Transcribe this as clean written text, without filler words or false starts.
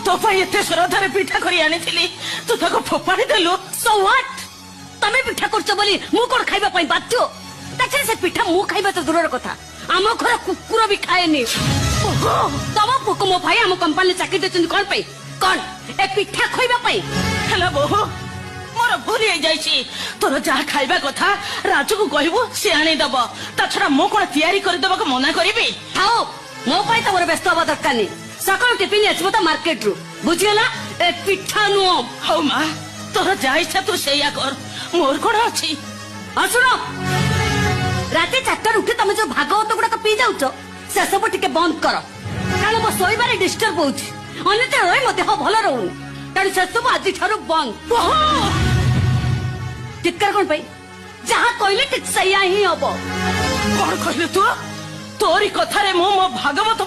तो एते श्रद्धारे पिठा करी आनी तू ताको फोपाड़ी देलु। सो व्हाट तमे पिठा करछ बोली मु कोन खाइबा पई बाध्य ताछे से पिठा मु खाइबा तो दूरर कथा आम घर कुकुर भी खाएनी। तम पुक मो भाई आम कंपनी चाकरी देछन कोन पई कोन ए पिठा खाइबा पई हेला बहु मोर भूल हो जाइछि तोर जहा खाइबा कथा राजू को कहबो से आनी दब ता छरा मो कोन तयारी कर देबा को मना करबी। हाओ मो पई तो मोर व्यस्त हवा दरकार नहीं सकाळ टिफिन आछबो त मार्केट रु बुझियला ए पिठा नु हौ मां तोर जा इच्छा तू सेया कर मोर कोन अछि। सुनो राति 4 उठी तुम जो भागवत गुड़ाक पी जाऊच से सब टिके बंद कर कारण मो शोइबारे डिस्टर्ब होउछि अन्यथा रही मो देह भल रहउनि तेणु से सब आज ठारू बंद। चित्कार कोन पई जहाँ कहले ठीक सैया ही हबो। कौन कहले तू तोरी कथारे मो भागवत